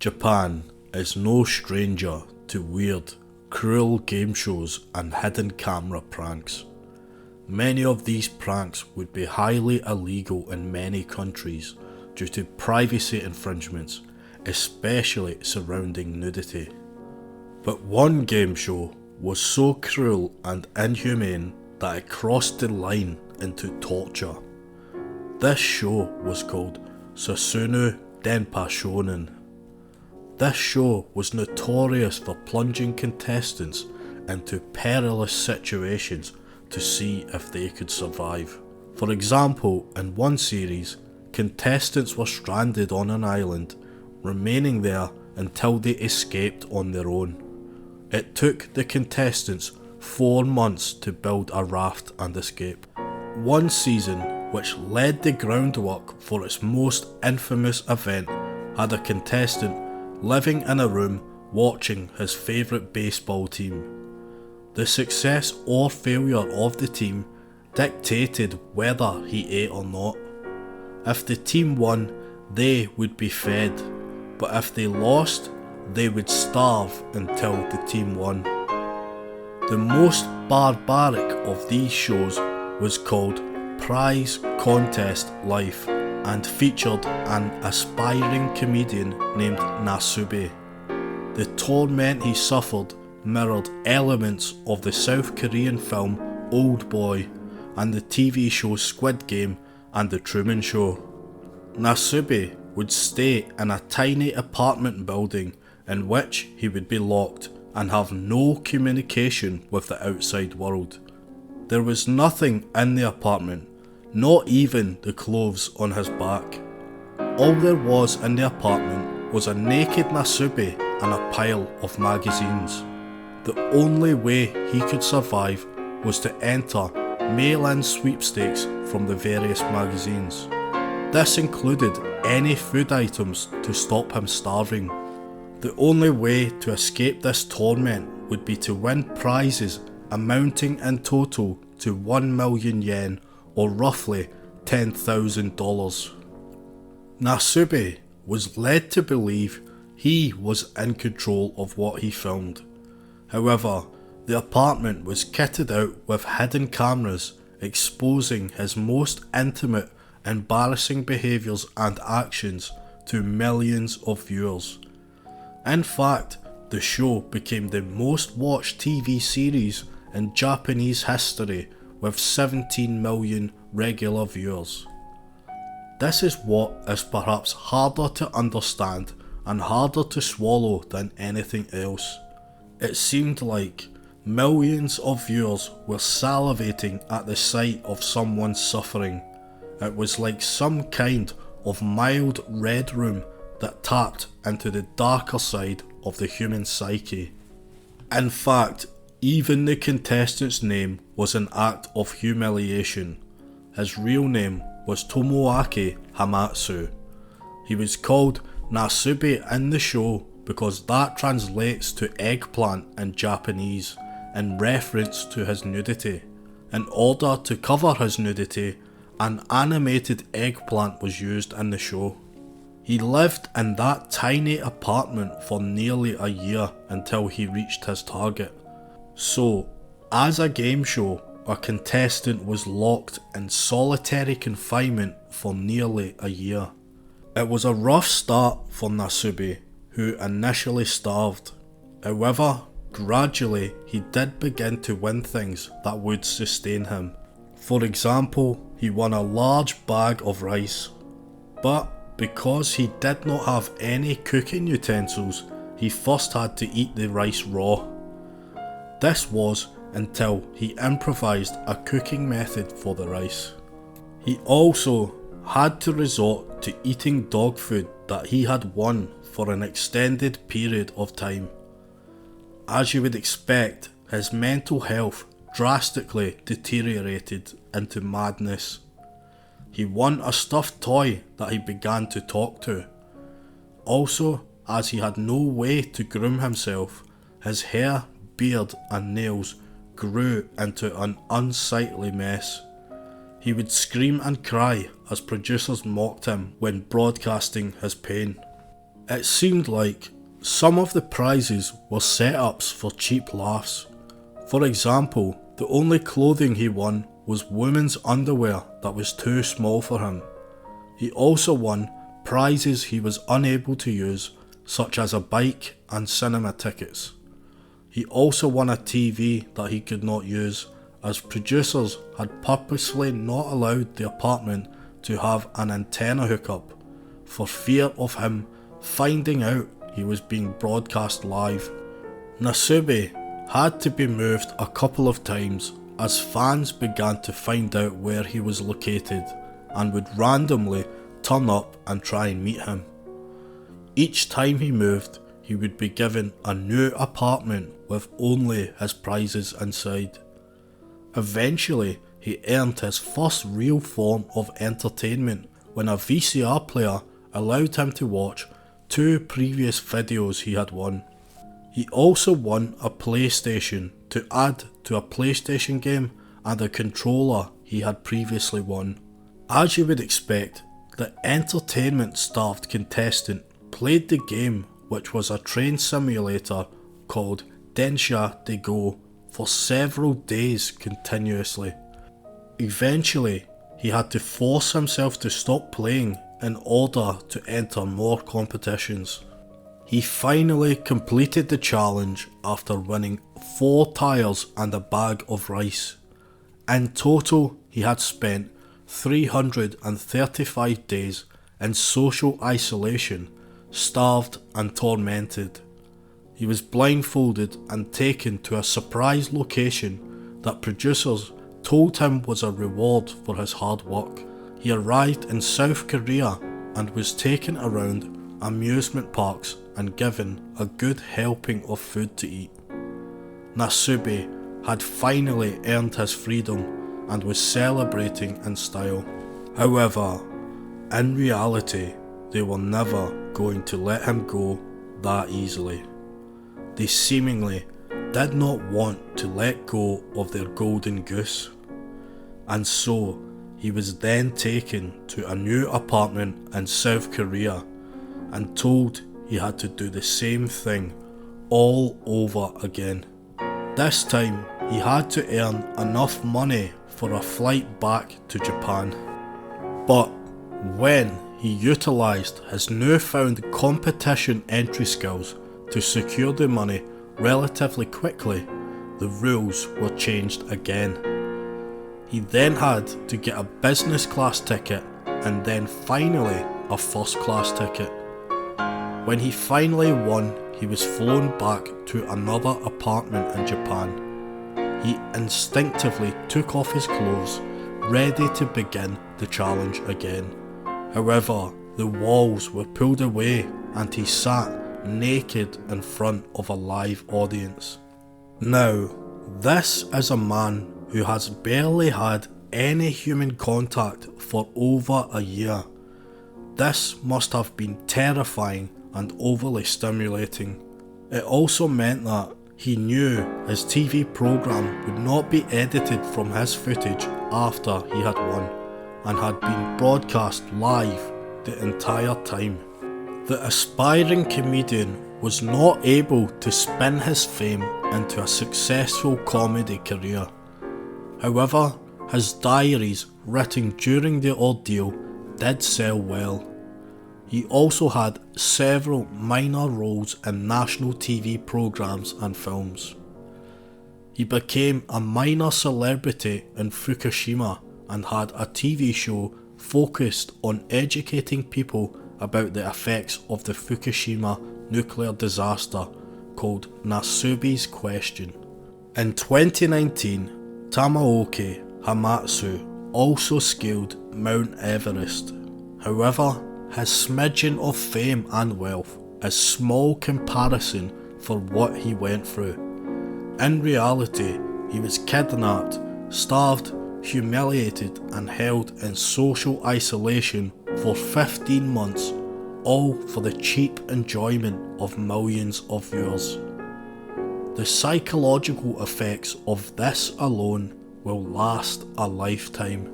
Japan is no stranger to weird, cruel game shows and hidden camera pranks. Many of these pranks would be highly illegal in many countries due to privacy infringements, especially surrounding nudity. But one game show was so cruel and inhumane that it crossed the line into torture. This show was called Susunu Denpa Shōnen. This show was notorious for plunging contestants into perilous situations to see if they could survive. For example, in one series, contestants were stranded on an island, remaining there until they escaped on their own. It took the contestants 4 months to build a raft and escape. One season, which laid the groundwork for its most infamous event, had a contestant living in a room watching his favourite baseball team. The success or failure of the team dictated whether he ate or not. If the team won, they would be fed, but if they lost, they would starve until the team won. The most barbaric of these shows was called Prize Contest Life and featured an aspiring comedian named Nasubi. The torment he suffered mirrored elements of the South Korean film Oldboy and the TV show Squid Game and the Truman Show. Nasubi would stay in a tiny apartment building in which he would be locked and have no communication with the outside world. There was nothing in the apartment, not even the clothes on his back. All there was in the apartment was a naked Nasubi and a pile of magazines. The only way he could survive was to enter mail-in sweepstakes from the various magazines. This included any food items to stop him starving. The only way to escape this torment would be to win prizes amounting in total to 1 million yen or roughly $10,000. Nasubi was led to believe he was in control of what he filmed. However, the apartment was kitted out with hidden cameras exposing his most intimate, embarrassing behaviours and actions to millions of viewers. In fact, the show became the most watched TV series in Japanese history with 17 million regular viewers. This is what is perhaps harder to understand and harder to swallow than anything else. It seemed like millions of viewers were salivating at the sight of someone suffering. It was like some kind of mild red room that tapped into the darker side of the human psyche. In fact, even the contestant's name was an act of humiliation. His real name was Tomoaki Hamatsu. He was called Nasubi in the show because that translates to eggplant in Japanese in reference to his nudity. In order to cover his nudity, an animated eggplant was used in the show. He lived in that tiny apartment for nearly a year until he reached his target. So, as a game show, a contestant was locked in solitary confinement for nearly a year. It was a rough start for Nasubi, who initially starved. However, gradually he did begin to win things that would sustain him. For example, he won a large bag of rice. But because he did not have any cooking utensils, he first had to eat the rice raw. This was until he improvised a cooking method for the rice. He also had to resort to eating dog food that he had won for an extended period of time. As you would expect, his mental health drastically deteriorated into madness. He won a stuffed toy that he began to talk to. Also, as he had no way to groom himself, his hair, beard and nails grew into an unsightly mess. He would scream and cry as producers mocked him when broadcasting his pain. It seemed like some of the prizes were setups for cheap laughs. For example, the only clothing he won was women's underwear that was too small for him. He also won prizes he was unable to use, such as a bike and cinema tickets. He also won a TV that he could not use, as producers had purposefully not allowed the apartment to have an antenna hookup, for fear of him finding out he was being broadcast live. Nasubi had to be moved a couple of times as fans began to find out where he was located and would randomly turn up and try and meet him. Each time he moved, he would be given a new apartment with only his prizes inside. Eventually, he earned his first real form of entertainment when a VCR player allowed him to watch 2 previous videos he had won. He also won a PlayStation to add to a PlayStation game and a controller he had previously won. As you would expect, the entertainment-starved contestant played the game, which was a train simulator called Denpa Shōnen, for several days continuously. Eventually, he had to force himself to stop playing in order to enter more competitions. He finally completed the challenge after winning 4 tires and a bag of rice. In total, he had spent 335 days in social isolation, starved and tormented. He was blindfolded and taken to a surprise location that producers told him was a reward for his hard work. He arrived in South Korea and was taken around amusement parks and given a good helping of food to eat. Nasubi had finally earned his freedom and was celebrating in style. However, in reality, they were never going to let him go that easily. They seemingly did not want to let go of their golden goose, and so he was then taken to a new apartment in South Korea and told he had to do the same thing all over again. This time he had to earn enough money for a flight back to Japan. But when he utilised his newfound competition entry skills to secure the money relatively quickly, the rules were changed again. He then had to get a business class ticket and then finally a first class ticket. When he finally won, he was flown back to another apartment in Japan. He instinctively took off his clothes, ready to begin the challenge again. However, the walls were pulled away and he sat naked in front of a live audience. Now, this is a man who has barely had any human contact for over a year. This must have been terrifying and overly stimulating. It also meant that he knew his TV program would not be edited from his footage after he had won, and had been broadcast live the entire time. The aspiring comedian was not able to spin his fame into a successful comedy career. However, his diaries written during the ordeal did sell well. He also had several minor roles in national TV programs and films. He became a minor celebrity in Fukushima and had a TV show focused on educating people about the effects of the Fukushima nuclear disaster called Nasubi's Question. In 2019, Tomoaki Hamatsu also scaled Mount Everest. However, his smidgen of fame and wealth is small comparison for what he went through. In reality, he was kidnapped, starved, humiliated and held in social isolation for 15 months, all for the cheap enjoyment of millions of viewers. The psychological effects of this alone will last a lifetime.